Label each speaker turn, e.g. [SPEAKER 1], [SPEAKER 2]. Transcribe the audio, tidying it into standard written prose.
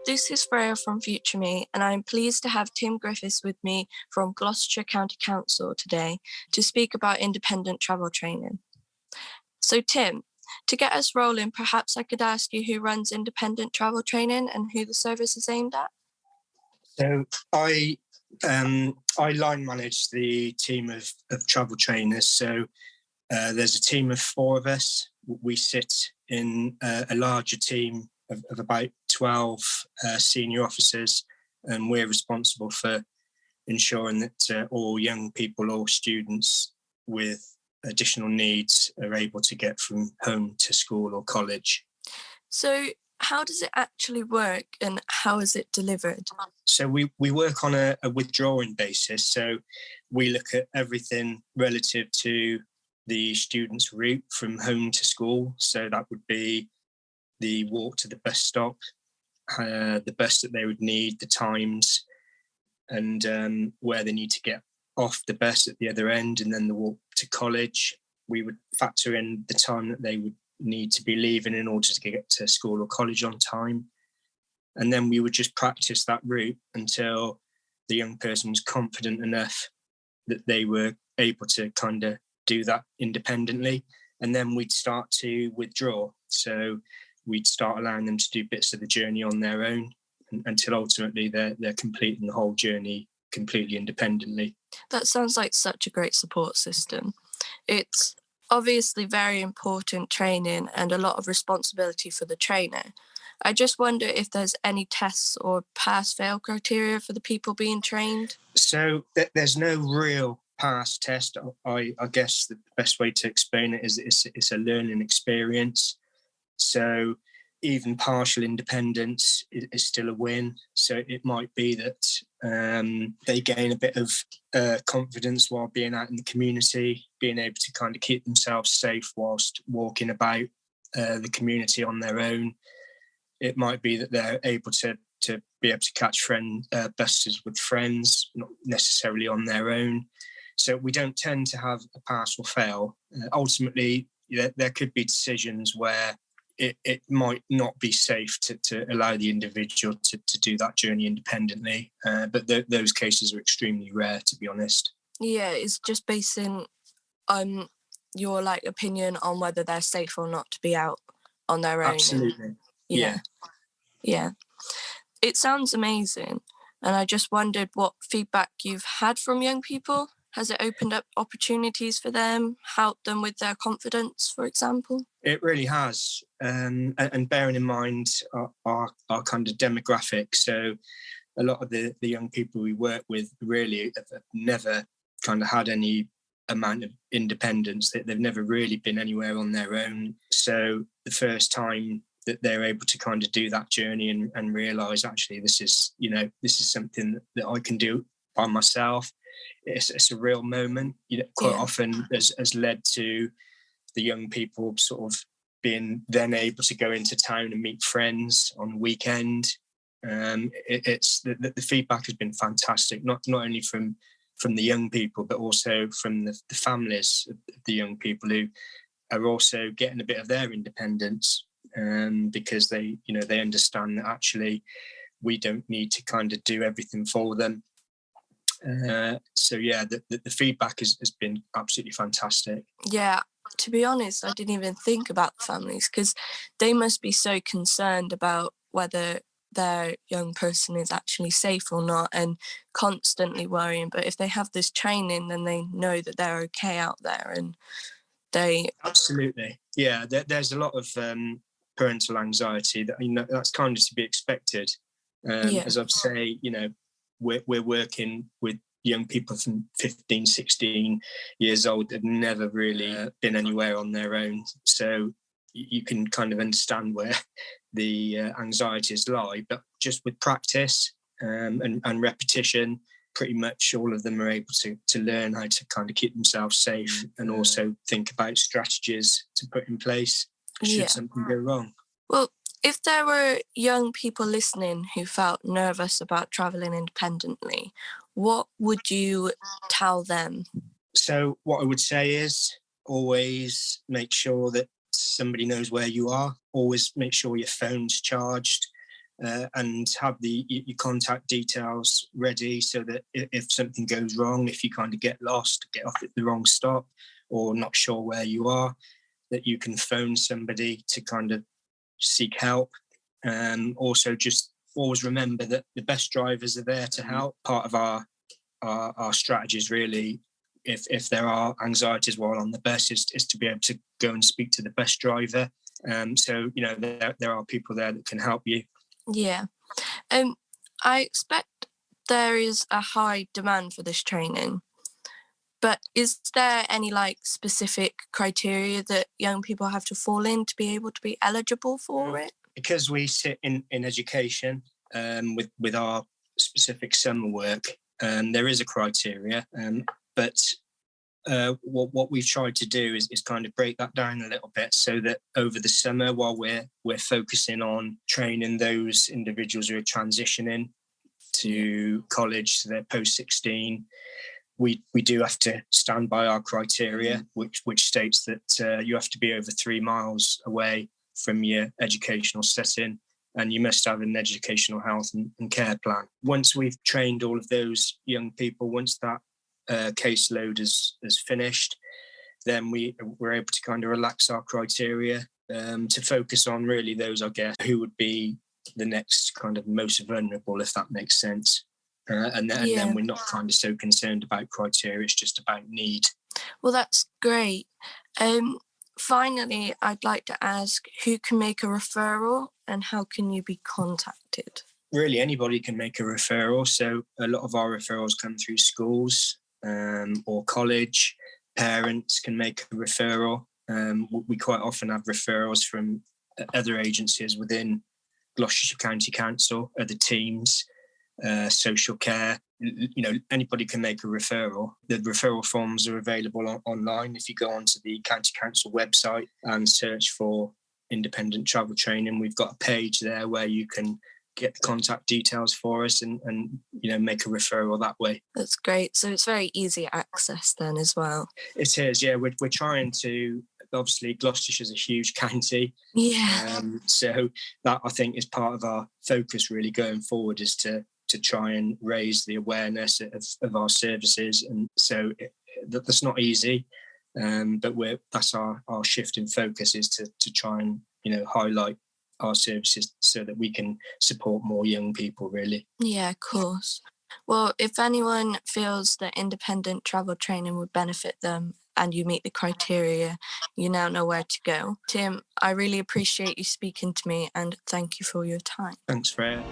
[SPEAKER 1] This is Freya from Future Me, and I'm pleased to have Tim Griffiths with me from Gloucestershire County Council today to speak about independent travel training. So, Tim, to get us rolling, perhaps I could ask you who runs independent travel training and who the service is aimed at?
[SPEAKER 2] So I line manage the team of travel trainers. So there's a team of 4 of us. We sit in a larger team of about 12 senior officers, and we're responsible for ensuring that all young people, all students with additional needs are able to get from home to school or college.
[SPEAKER 1] So, how does it actually work and how is it delivered?
[SPEAKER 2] So we work on a withdrawing basis. So we look at everything relative to the student's route from home to school. So that would be the walk to the bus stop, the bus that they would need, the times, and where they need to get off the bus at the other end, and then the walk to college. We would factor in the time that they would need to be leaving in order to get to school or college on time. And then we would just practice that route until the young person was confident enough that they were able to kind of do that independently. And then we'd start to withdraw. So we'd start allowing them to do bits of the journey on their own until ultimately they're completing the whole journey completely independently.
[SPEAKER 1] That sounds like such a great support system. It's obviously very important training and a lot of responsibility for the trainer. I just wonder if there's any tests or pass-fail criteria for the people being trained.
[SPEAKER 2] So there's no real pass test. I guess the best way to explain it is it's a learning experience. So even partial independence is still a win. So it might be that they gain a bit of confidence while being out in the community, being able to kind of keep themselves safe whilst walking about the community on their own. It might be that they're able to be able to catch buses with friends, not necessarily on their own. So we don't tend to have a pass or fail. Ultimately, there could be decisions where it might not be safe to allow the individual to do that journey independently. But those cases are extremely rare, to be honest.
[SPEAKER 1] Yeah, it's just basing your opinion on whether they're safe or not to be out on their own.
[SPEAKER 2] Absolutely.
[SPEAKER 1] Yeah. It sounds amazing. And I just wondered what feedback you've had from young people. Has it opened up opportunities for them, helped them with their confidence, for example?
[SPEAKER 2] It really has. And bearing in mind our kind of demographic. So a lot of the young people we work with really have never kind of had any amount of independence. They've never really been anywhere on their own. So the first time that they're able to kind of do that journey and realise actually this is something that I can do by myself. It's a real moment. Quite often has led to the young people sort of being then able to go into town and meet friends on the weekend. It's the feedback has been fantastic, not only from the young people, but also from the families of the young people who are also getting a bit of their independence, because they understand that actually we don't need to kind of do everything for them. So yeah, the feedback has been absolutely fantastic.
[SPEAKER 1] Yeah, to be honest, I didn't even think about the families because they must be so concerned about whether their young person is actually safe or not and constantly worrying. But if they have this training, then they know that they're okay out there and they...
[SPEAKER 2] Absolutely. Yeah, there's a lot of parental anxiety that's kind of to be expected. As I've say, we're working with young people from 15, 16 years old that have never really been anywhere on their own. So you can kind of understand where the anxieties lie. But just with practice and repetition, pretty much all of them are able to learn how to kind of keep themselves safe and also think about strategies to put in place should something go wrong.
[SPEAKER 1] Well, if there were young people listening who felt nervous about travelling independently, what would you tell them?
[SPEAKER 2] So what I would say is always make sure that somebody knows where you are. Always make sure your phone's charged. and have your contact details ready, so that if something goes wrong, if you kind of get lost, get off at the wrong stop, or not sure where you are, that you can phone somebody to kind of seek help. Also, just always remember that the best drivers are there to help. Part of our strategies, really, if there are anxieties while on the bus, is to be able to go and speak to the bus driver. So, you know, there are people there that can help you.
[SPEAKER 1] Yeah. I expect there is a high demand for this training, but is there any like specific criteria that young people have to fall in to be able to be eligible for it?
[SPEAKER 2] Because we sit in education, with our specific summer work, there is a criteria, but what we've tried to do is kind of break that down a little bit, so that over the summer, while we're focusing on training those individuals who are transitioning to college, so they're post 16, we do have to stand by our criteria, which states that you have to be over 3 miles away from your educational setting, and you must have an educational health and care plan. Once we've trained all of those young people, once that caseload is finished, then we're able to kind of relax our criteria, to focus on really those, I guess, who would be the next kind of most vulnerable, if that makes sense. And then we're not kind of so concerned about criteria, it's just about need.
[SPEAKER 1] Well, that's great. Finally, I'd like to ask, who can make a referral and how can you be contacted?
[SPEAKER 2] Really, anybody can make a referral. So a lot of our referrals come through schools, or college. Parents can make a referral. We quite often have referrals from other agencies within Gloucestershire County Council, other teams, social care. You know, anybody can make a referral. The referral forms are available online. If you go onto the County Council website and search for independent travel training, we've got a page there where you can get the contact details for us and you know, make a referral that way.
[SPEAKER 1] That's great. So it's very easy access then as well.
[SPEAKER 2] It is, yeah. We're trying to, obviously Gloucestershire's a huge county.
[SPEAKER 1] Yeah.
[SPEAKER 2] So that, I think, is part of our focus really going forward, is to try and raise the awareness of our services. And so that's not easy, but that's our shift in focus, is to try and, you know, highlight our services so that we can support more young people, really.
[SPEAKER 1] Yeah, of course. Well, if anyone feels that independent travel training would benefit them and you meet the criteria, you now know where to go. Tim, I really appreciate you speaking to me and thank you for your time.
[SPEAKER 2] Thanks, Freya.